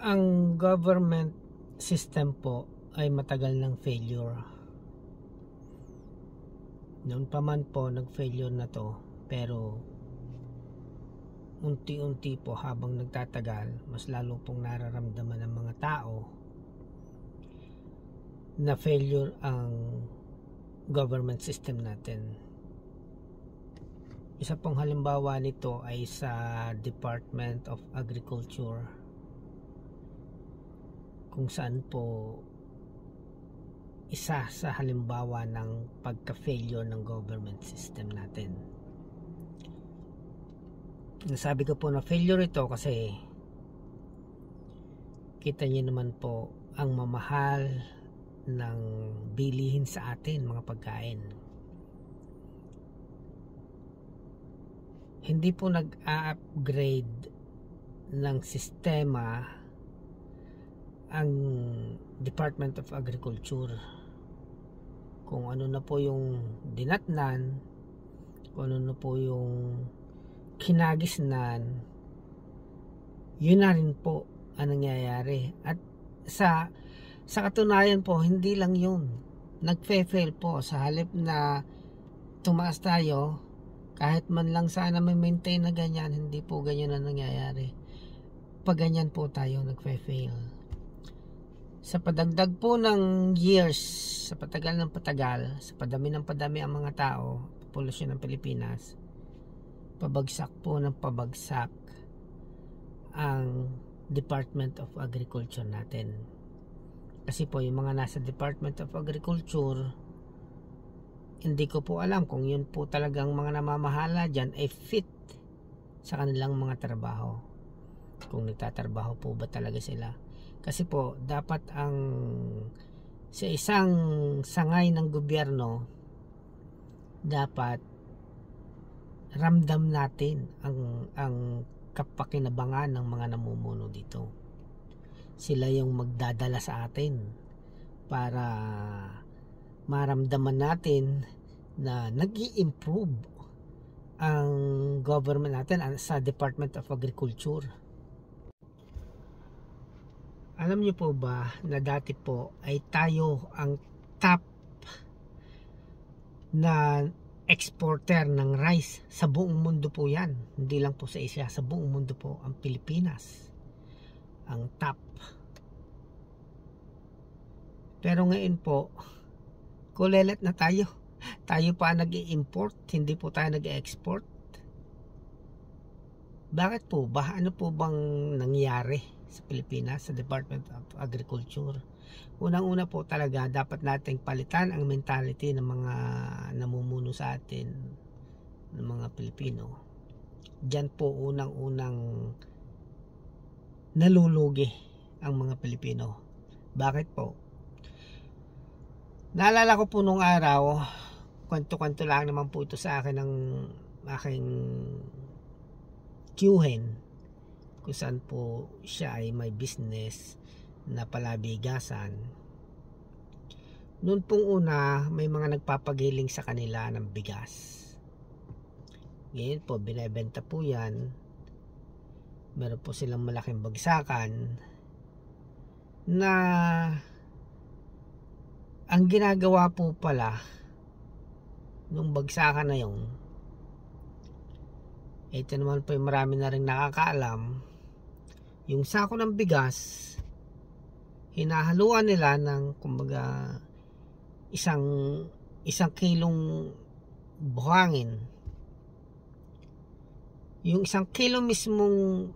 Ang government system po ay matagal ng failure. Noon pa man po nag-failure na to, pero unti-unti po habang nagtatagal, mas lalo pong nararamdaman ng mga tao na failure ang government system natin. Isa pong halimbawa nito ay sa Department of Agriculture, kung saan po isa sa halimbawa ng pagka-failure ng government system natin. Nasabi ko po na failure ito kasi kita niyo naman po ang mamahal ng bilihin sa atin, mga pagkain. Hindi po nag-a-upgrade ng sistema ang Department of Agriculture. Kung ano na po yung dinatnan, kung ano na po yung kinagisnan, yun na rin po ang nangyayari. At sa katunayan po, hindi lang yun, nagfe-fail po. Sa halip na tumaas tayo, kahit man lang sana may maintain na ganyan, hindi po ganyan na nangyayari. Pag ganyan po tayo, nagfe-fail. Sa padagdag po ng years, sa patagal ng patagal, sa padami ng padami ang mga tao, populasyon ng Pilipinas, pabagsak po ng pabagsak ang Department of Agriculture natin. Kasi po yung mga nasa Department of Agriculture, hindi ko po alam kung yun po talagang mga namamahala dyan ay fit sa kanilang mga trabaho, kung nagtatrabaho po ba talaga sila. Kasi po dapat ang sa isang sangay ng gobyerno, dapat ramdam natin ang kapakinabangan ng mga namumuno dito. Sila yung magdadala sa atin para maramdaman natin na nag-i-improve ang government natin sa Department of Agriculture. Alam niyo po ba na dati po ay tayo ang top na exporter ng rice sa buong mundo po yan. Hindi lang po sa Asia, sa buong mundo po ang Pilipinas ang top. Pero ngayon po, kulelet na tayo. Tayo pa nag-i-import, hindi po tayo nag-i-export. Bakit po ba? Ano po bang nangyari sa Pilipinas, sa Department of Agriculture? Unang-una po talaga, dapat nating palitan ang mentality ng mga namumuno sa atin, ng mga Pilipino. Diyan po unang-unang nalulugi ang mga Pilipino. Bakit po? Naalala ko po nung araw, kwento-kwento lang naman po ito sa akin ng aking tiyuhin, kung saan po siya ay may business na palabigasan. Noon pong una, may mga nagpapagiling sa kanila ng bigas. Ngayon po, binebenta po yan. Meron po silang malaking bagsakan na ang ginagawa po pala nung bagsakan na yun, ito naman po yung marami na rin nakakaalam, yung sako ng bigas hinahaluan nila ng kumbaga isang kilong buhangin. Yung 1 kilo mismong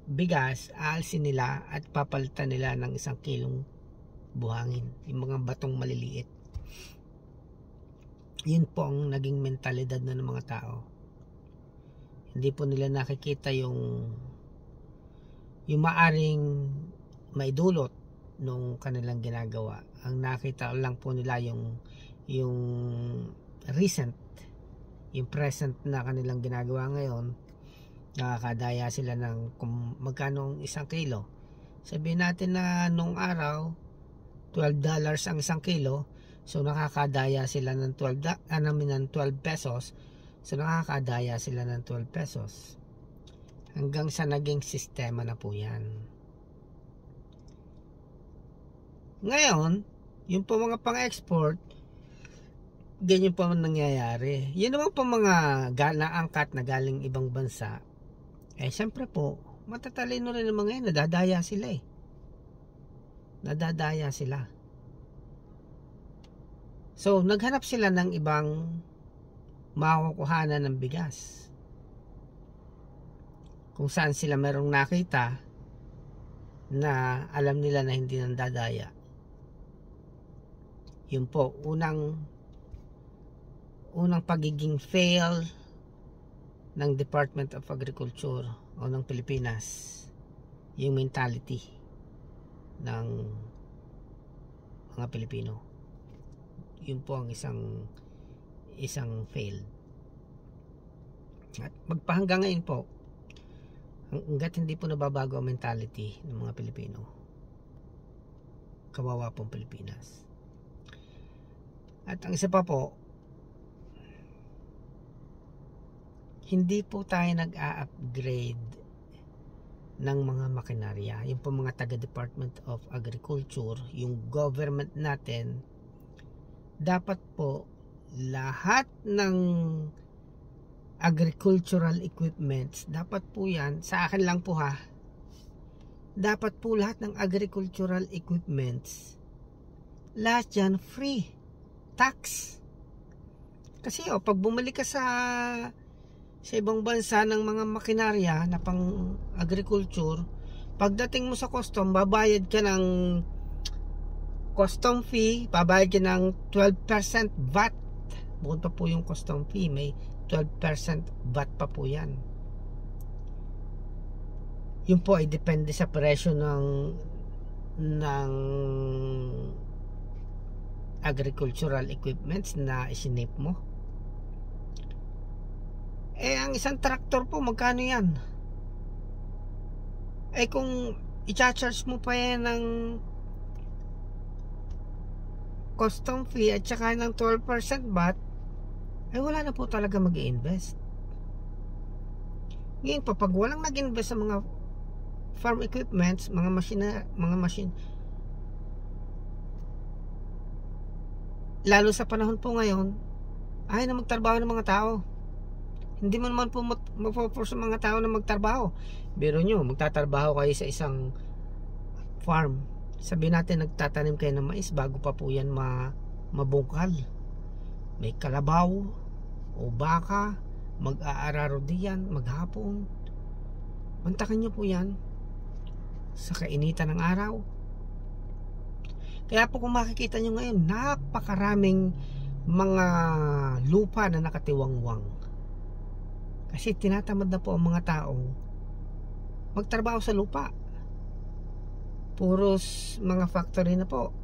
bigas aalsin nila at papalitan nila ng 1 kilong buhangin, yung mga batong maliliit. Yun po ang naging mentalidad na ng mga tao. Hindi po nila nakikita yung maaring maidulot nung kanilang ginagawa. Ang nakita lang po nila yung recent, yung present na kanilang ginagawa ngayon. Nakakadaya sila ng kung magkano ang 1 kilo. Sabihin natin na nung araw $12 ang 1 kilo, so nakakadaya sila ng 12 pesos. So nakakadaya sila ng 12 pesos. Hanggang sa naging sistema na po yan. Ngayon, yung po mga pang-export, ganyan po ang nangyayari. Yun naman po mga naangkat na galing ibang bansa, syempre po, matatalino rin ng mga yan, nadadaya sila Nadadaya sila. So, naghanap sila ng ibang makukuhanan ng bigas. Kung saan sila merong nakita na alam nila na hindi nandadaya. Yun po, unang pagiging fail ng Department of Agriculture o ng Pilipinas, yung mentality ng mga Pilipino. Yun po ang isang fail. At magpahanggang ngayon po, hanggat hindi po nababago ang mentality ng mga Pilipino, kawawa pong Pilipinas. At ang isa pa po, hindi po tayo nag-a-upgrade ng mga makinarya. Yung po mga taga Department of Agriculture, yung government natin, dapat po lahat ng agricultural equipments, dapat po yan, sa akin lang po dapat po lahat ng agricultural equipments, lahat yan free tax. Kasi pag bumalik ka sa ibang bansa ng mga makinarya na pang agriculture, pagdating mo sa custom, babayad ka ng custom fee, babayad ka ng 12% VAT. Bukod pa po yung custom fee, may 12% VAT pa po yan. Yun po ay depende sa presyo ng agricultural equipments na isinip mo. Ang isang traktor po, magkano yan? Kung i-charge mo pa yan ng custom fee at saka ng 12% VAT, wala na po talaga mag-i-invest. Ngayon pa, pag walang nag-invest sa mga farm equipments, mga machine, lalo sa panahon po ngayon, ayaw na magtrabaho ng mga tao. Hindi mo naman po magpo-force sa mga tao na magtrabaho. Biro nyo, magtatrabaho kayo sa isang farm. Sabihin natin nagtatanim kayo ng mais, bago pa po yan mabungkal. May kalabaw o baka, mag-aararo diyan, maghapon. Mantakan nyo po yan sa kainitan ng araw. Kaya po kung makikita nyo ngayon, napakaraming mga lupa na nakatiwangwang. Kasi tinatamad na po ang mga taong magtrabaho sa lupa. Puros mga factory na po.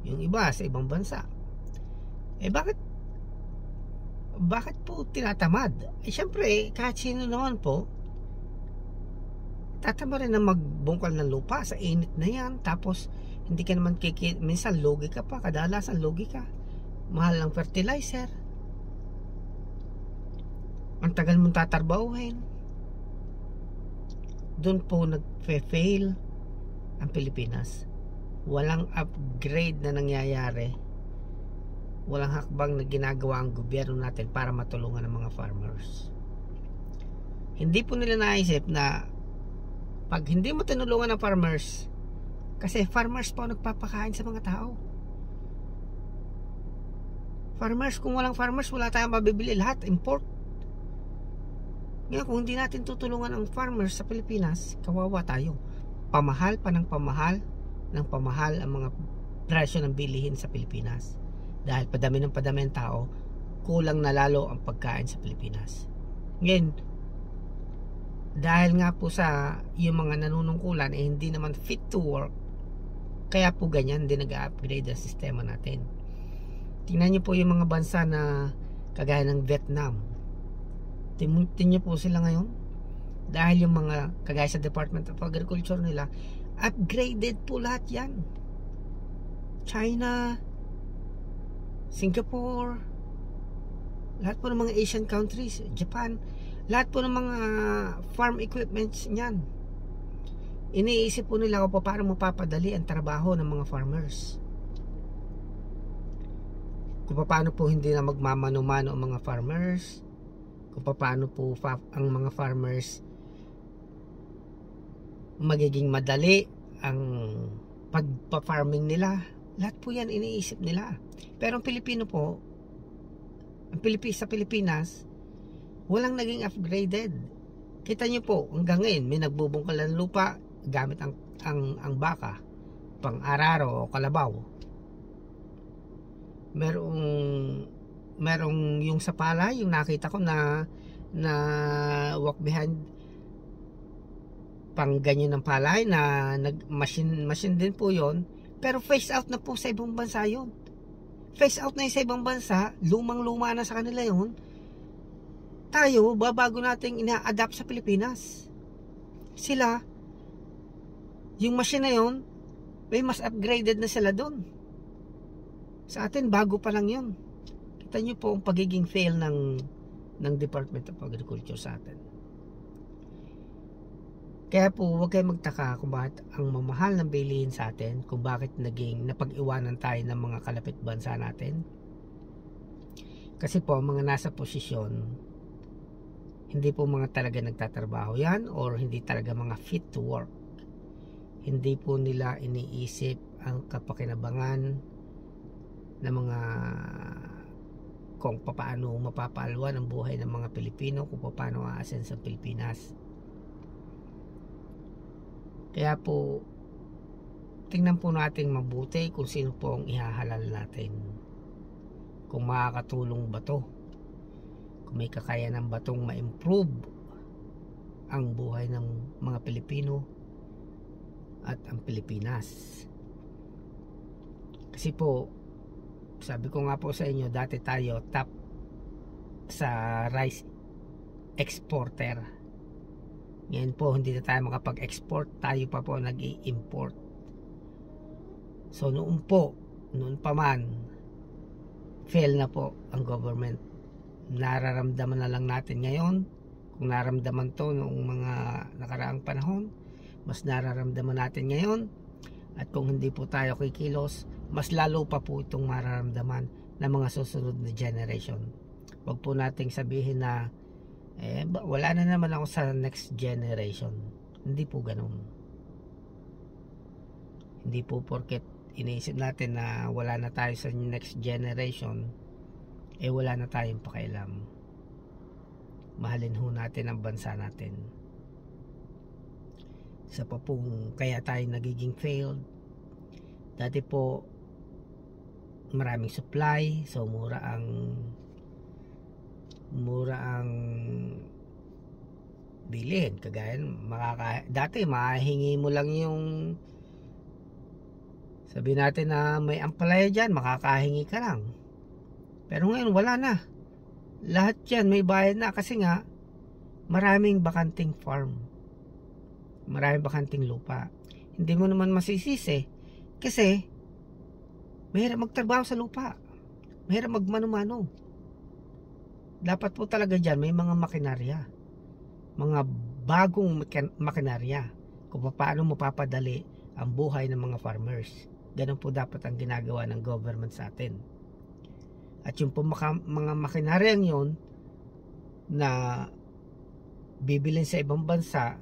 Yung iba sa ibang bansa. Bakit po tinatamad? Siyempre, kahit sino naman po, tatama rin na magbungkal ng lupa sa init na yan. Tapos, hindi ka naman minsan logi ka pa. Kadalasan logi ka. Mahal ng fertilizer. Ang tagal mong tatarbahuhin. Doon po nag-fail ang Pilipinas. Walang upgrade na nangyayari. Walang hakbang na ginagawa ang gobyerno natin para matulungan ang mga farmers. Hindi po nila naisip na pag hindi mo tinulungan ang farmers, kasi farmers po nagpapakain sa mga tao. Farmers, kung walang farmers, wala tayong mabibili. Lahat import. Ngayon, kung hindi natin tutulungan ang farmers sa Pilipinas, kawawa tayo. Pamahal pa ng pamahal ang mga presyo ng bilihin sa Pilipinas. Dahil padami ang tao, kulang na lalo ang pagkain sa Pilipinas. Ngayon, dahil nga po sa yung mga nanunungkulan hindi naman fit to work, kaya po ganyan din nag-upgrade ang sistema natin. Tingnan niyo po yung mga bansa na kagaya ng Vietnam. Tingnan niyo po sila ngayon. Dahil yung mga kagaya sa Department of Agriculture nila, upgraded po lahat yan. China, Singapore, lahat po ng mga Asian countries, Japan, lahat po ng mga farm equipments niyan. iniisip po nila kung paano mapapadali ang trabaho ng mga farmers, kung paano po hindi na magmamano-mano ang mga farmers, kung paano po ang mga farmers magiging madali ang pagpa-farming nila. Lahat po yan iniisip nila. Pero ang Pilipino po, sa Pilipinas, walang naging upgraded. Kita nyo po, hanggang ngayon may nagbubungkal ng lupa gamit ang baka, pang araro o kalabaw. Merong yung sa palay, yung nakita ko na walk behind, pang ganyan ng palay na machine din po yon, pero face out na po sa ibang bansa yon. Face out na yung sa ibang bansa, lumang-luma na sa kanila yon. Tayo, babago nating ina-adapt sa Pilipinas. Sila, yung machine na yon, may mas upgraded na sila doon. Sa atin, bago pa lang yun. Kita nyo po ang pagiging fail ng Department of Agriculture sa atin. Kaya po, huwag kayo magtaka kung bakit ang mamahal ng bilihin sa atin, kung bakit naging napag-iwanan tayo ng mga kalapit bansa natin. Kasi po, mga nasa posisyon, hindi po mga talaga nagtatrabaho yan, or hindi talaga mga fit to work. Hindi po nila iniisip ang kapakinabangan ng mga kung paano mapapalwan ang buhay ng mga Pilipino, kung paano aasenso ang Pilipinas. Kaya po, tingnan po natin mabuti kung sino po ang ihahalal natin. Kung makakatulong ba to, kung may kakayanan ba tong ma-improve ang buhay ng mga Pilipino at ang Pilipinas. Kasi po, sabi ko nga po sa inyo, dati tayo top sa rice exporter. Ngayon po, hindi na tayo makapag-export, tayo pa po nag-i-import. So noon pa man, fail na po ang government. Nararamdaman na lang natin ngayon. Kung naramdaman to noong mga nakaraang panahon, mas nararamdaman natin ngayon. At kung hindi po tayo kikilos, mas lalo pa po itong mararamdaman ng mga susunod na generation. Huwag po nating sabihin na wala na naman ako sa next generation. Hindi po ganun. Hindi po porket iniisip natin na wala na tayo sa next generation, wala na tayong pakialam. Mahalin ho natin ang bansa natin. Isa pa pong kaya tayo nagiging failed, dati po maraming supply, so mura ang bilhin. Kagaya dati mahihingi mo lang yung, sabi natin na may ampalaya dyan, makakahingi ka lang. Pero ngayon wala na, lahat yan may bayad na, kasi nga maraming bakanting farm, maraming bakanting lupa. Hindi mo naman masisisi, kasi mahirap magtrabaho sa lupa, mahirap magmano-mano. Dapat po talaga dyan may mga makinarya, mga bagong makinarya, kung paano mapapadali ang buhay ng mga farmers. Ganun po dapat ang ginagawa ng government sa atin. At yung po mga makinaryang yon na bibilin sa ibang bansa,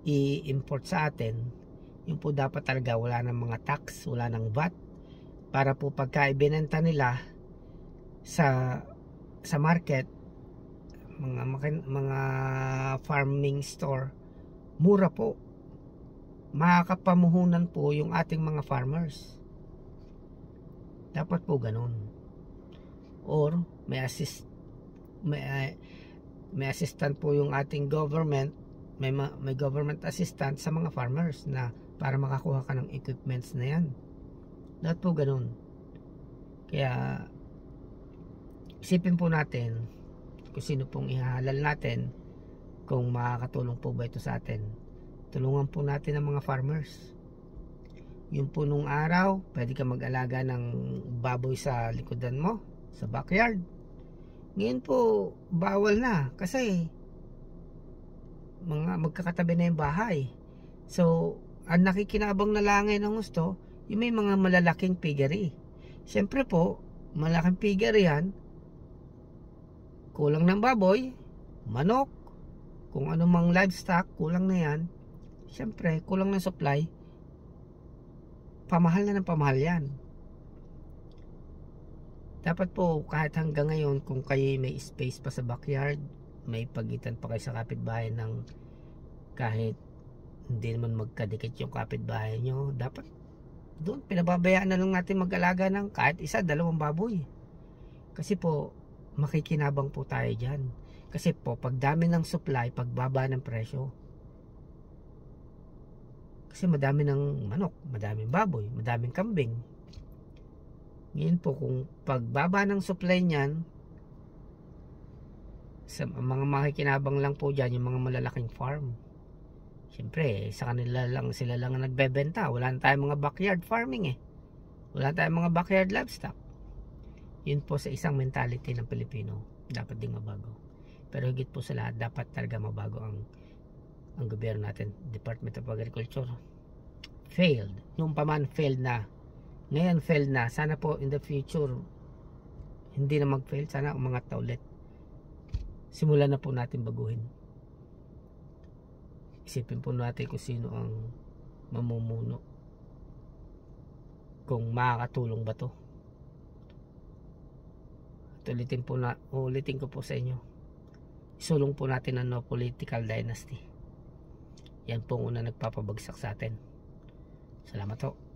i-import sa atin, yung po dapat talaga wala ng mga tax, wala ng VAT, para po pagka ibinenta nila sa market, mga farming store, mura po, makakapamuhunan po yung ating mga farmers. Dapat po ganun. Or may assistant po yung ating government, may government assistant sa mga farmers na para makakuha ka ng equipments na yan. Dapat po ganun. Kaya isipin po natin kung sino pong ihahalal natin, kung makakatulong po ba ito sa atin. Tulungan po natin ang mga farmers. Yung po nung araw, pwede ka mag-alaga ng baboy sa likodan mo, sa backyard. Ngayon po, bawal na, kasi magkakatabi na yung bahay. So, ang nakikinabang na langay ng gusto, yung may mga malalaking piggery. Siyempre po, malaking piggery yan, kulang ng baboy, manok, kung ano mang livestock, kulang na yan. Siyempre, kulang ng supply, pamahal na ng pamahal yan. Dapat po kahit hanggang ngayon, kung kayo may space pa sa backyard, may pagitan pa kayo sa kapitbahay ng kahit hindi naman magkadikit yung kapitbahay nyo, dapat doon pinababayaan na lang natin mag-alaga ng kahit isa, dalawang baboy. Kasi po makikinabang po tayo dyan. Kasi po pag dami ng supply, pagbaba ng presyo. Kasi madami ng manok, madaming baboy, madaming kambing. Ngayon po kung pagbaba ng supply niyan, sa mga makikinabang lang po dyan yung mga malalaking farm. Siyempre sa kanila lang, sila lang ang nagbebenta. Wala na tayong mga backyard farming wala tayong mga backyard livestock. Yun po sa isang mentality ng Pilipino, dapat ding mabago. Pero higit po sa lahat, dapat talaga mabago ang gobyerno natin. Department of Agriculture failed. Nung paman failed na, ngayon failed na. Sana po in the future hindi na mag-fail. Sana umangat na ulit. Simulan na po natin baguhin. Isipin po natin kung sino ang mamumuno, kung makakatulong ba to. At ulitin ko po sa inyo, isulong po natin ang no political dynasty. Yan po ang una nagpapabagsak sa atin. Salamat po.